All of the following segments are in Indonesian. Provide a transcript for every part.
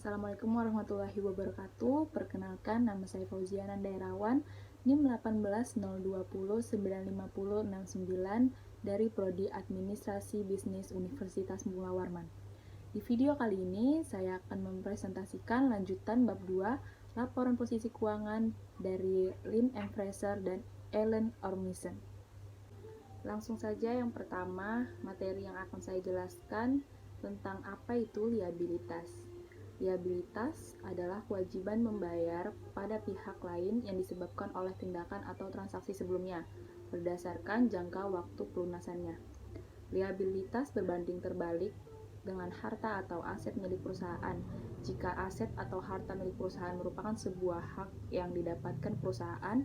Assalamualaikum warahmatullahi wabarakatuh. Perkenalkan, nama saya Fauziana Dairawan, NIM 180209009 dari Prodi Administrasi Bisnis Universitas Mula Warman. Di video kali ini, saya akan mempresentasikan lanjutan bab 2, laporan posisi keuangan dari Lim M. Fraser dan Ellen Ormisen. Langsung saja yang pertama, materi yang akan saya jelaskan tentang apa itu liabilitas. Liabilitas adalah kewajiban membayar pada pihak lain yang disebabkan oleh tindakan atau transaksi sebelumnya, berdasarkan jangka waktu pelunasannya. Liabilitas berbanding terbalik dengan harta atau aset milik perusahaan. Jika aset atau harta milik perusahaan merupakan sebuah hak yang didapatkan perusahaan,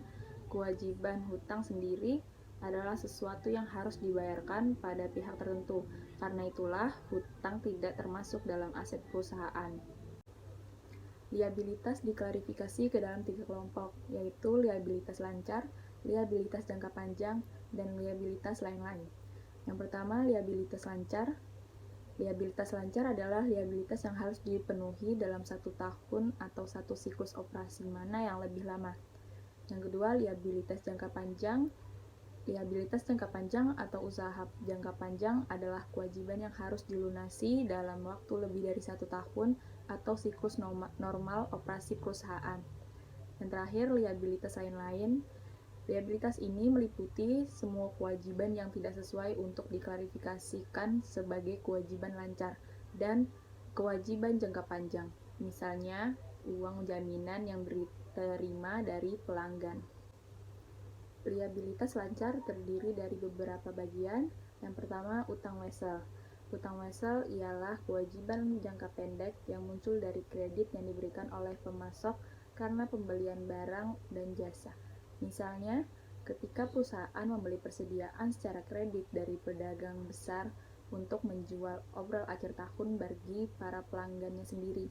kewajiban hutang sendiri adalah sesuatu yang harus dibayarkan pada pihak tertentu. Karena itulah, hutang tidak termasuk dalam aset perusahaan. Liabilitas diklarifikasi ke dalam 3 kelompok, yaitu liabilitas lancar, liabilitas jangka panjang, dan liabilitas lain-lain. Yang pertama, liabilitas lancar. Liabilitas lancar adalah liabilitas yang harus dipenuhi dalam 1 tahun atau 1 siklus operasi, mana yang lebih lama. Yang kedua, liabilitas jangka panjang. Liabilitas jangka panjang atau usaha jangka panjang adalah kewajiban yang harus dilunasi dalam waktu lebih dari 1 tahun atau siklus normal operasi perusahaan. Dan terakhir, liabilitas lain-lain. Liabilitas ini meliputi semua kewajiban yang tidak sesuai untuk diklarifikasikan sebagai kewajiban lancar dan kewajiban jangka panjang. Misalnya, uang jaminan yang diterima dari pelanggan. Liabilitas lancar terdiri dari beberapa bagian. Yang pertama, utang wesel. Utang wesel ialah kewajiban jangka pendek yang muncul dari kredit yang diberikan oleh pemasok karena pembelian barang dan jasa. Misalnya, ketika perusahaan membeli persediaan secara kredit dari pedagang besar untuk menjual obrol akhir tahun bagi para pelanggannya sendiri.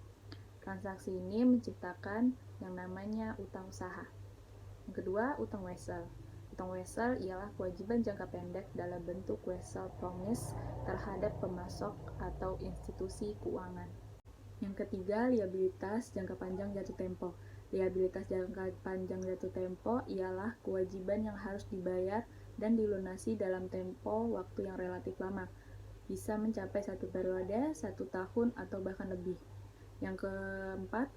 Transaksi ini menciptakan yang namanya utang usaha. Yang kedua, utang wesel. Utang wesel ialah kewajiban jangka pendek dalam bentuk wesel promise terhadap pemasok atau institusi keuangan. Yang ketiga, liabilitas jangka panjang jatuh tempo. Liabilitas jangka panjang jatuh tempo ialah kewajiban yang harus dibayar dan dilunasi dalam tempo waktu yang relatif lama. Bisa mencapai 1 periode, 1 tahun, atau bahkan lebih. Yang keempat,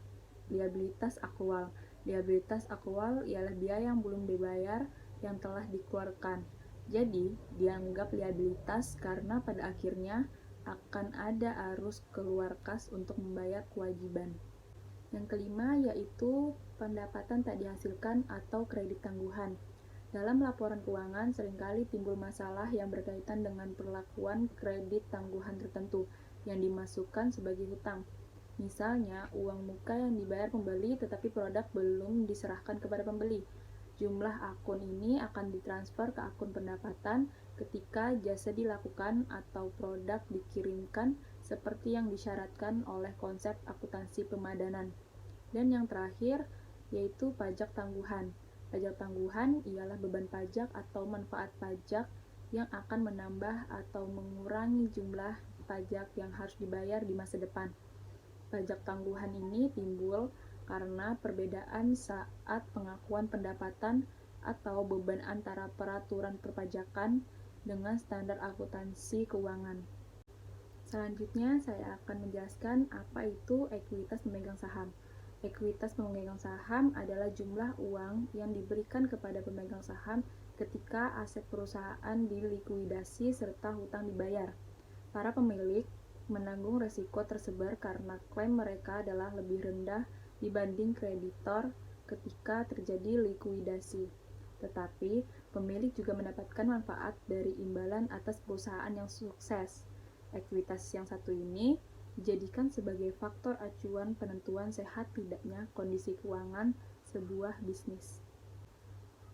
liabilitas akrual. Liabilitas akrual ialah biaya yang belum dibayar yang telah dikeluarkan. Jadi, dianggap liabilitas karena pada akhirnya akan ada arus keluar kas untuk membayar kewajiban. Yang kelima yaitu pendapatan tak dihasilkan atau kredit tangguhan. Dalam laporan keuangan seringkali timbul masalah yang berkaitan dengan perlakuan kredit tangguhan tertentu yang dimasukkan sebagai hutang. Misalnya, uang muka yang dibayar pembeli tetapi produk belum diserahkan kepada pembeli. Jumlah akun ini akan ditransfer ke akun pendapatan ketika jasa dilakukan atau produk dikirimkan seperti yang disyaratkan oleh konsep akuntansi pemadanan. Dan yang terakhir yaitu pajak tangguhan. Pajak tangguhan ialah beban pajak atau manfaat pajak yang akan menambah atau mengurangi jumlah pajak yang harus dibayar di masa depan. Pajak tangguhan ini timbul karena perbedaan saat pengakuan pendapatan atau beban antara peraturan perpajakan dengan standar akuntansi keuangan. Selanjutnya, saya akan menjelaskan apa itu ekuitas pemegang saham. Ekuitas pemegang saham adalah jumlah uang yang diberikan kepada pemegang saham ketika aset perusahaan dilikuidasi serta hutang dibayar. Para pemilik menanggung resiko tersebar karena klaim mereka adalah lebih rendah dibanding kreditor ketika terjadi likuidasi. Tetapi, pemilik juga mendapatkan manfaat dari imbalan atas perusahaan yang sukses. Ekuitas yang satu ini dijadikan sebagai faktor acuan penentuan sehat tidaknya kondisi keuangan sebuah bisnis.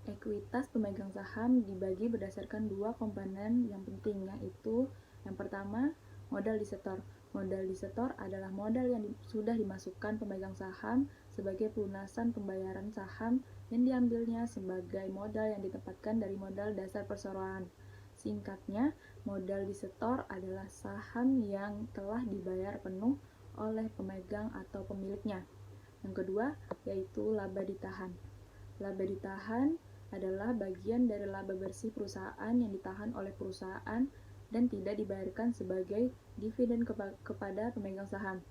Ekuitas pemegang saham dibagi berdasarkan 2 komponen yang penting, yaitu yang pertama, modal disetor. Modal disetor adalah modal yang sudah dimasukkan pemegang saham sebagai pelunasan pembayaran saham yang diambilnya sebagai modal yang ditempatkan dari modal dasar perseroan. Singkatnya, modal disetor adalah saham yang telah dibayar penuh oleh pemegang atau pemiliknya. Yang kedua, yaitu laba ditahan. Laba ditahan adalah bagian dari laba bersih perusahaan yang ditahan oleh perusahaan dan tidak dibayarkan sebagai dividen kepada pemegang saham.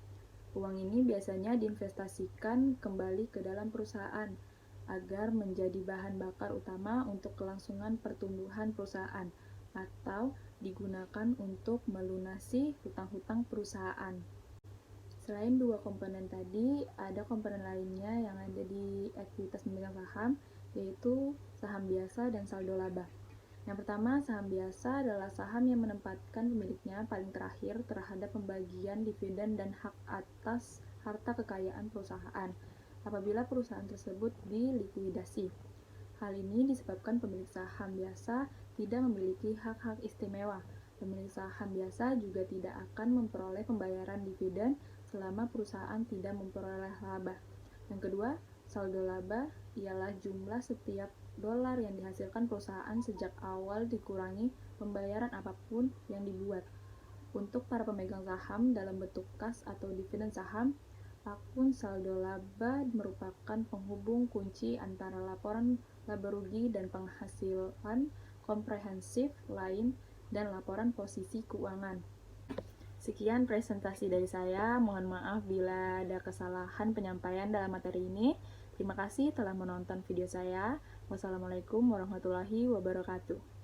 Uang ini biasanya diinvestasikan kembali ke dalam perusahaan agar menjadi bahan bakar utama untuk kelangsungan pertumbuhan perusahaan atau digunakan untuk melunasi hutang-hutang perusahaan. Selain dua komponen tadi, ada komponen lainnya yang ada di ekuitas pemegang saham, yaitu saham biasa dan saldo laba. Yang pertama, saham biasa adalah saham yang menempatkan pemiliknya paling terakhir terhadap pembagian dividen dan hak atas harta kekayaan perusahaan apabila perusahaan tersebut dilikuidasi. Hal ini disebabkan pemilik saham biasa tidak memiliki hak-hak istimewa. Pemilik saham biasa juga tidak akan memperoleh pembayaran dividen selama perusahaan tidak memperoleh laba. Yang kedua, saldo laba ialah jumlah setiap dolar yang dihasilkan perusahaan sejak awal dikurangi pembayaran apapun yang dibuat. Untuk para pemegang saham dalam bentuk kas atau dividen saham, akun saldo laba merupakan penghubung kunci antara laporan laba rugi dan penghasilan komprehensif lain dan laporan posisi keuangan. Sekian presentasi dari saya. Mohon maaf bila ada kesalahan penyampaian dalam materi ini. Terima kasih telah menonton video saya. Wassalamualaikum warahmatullahi wabarakatuh.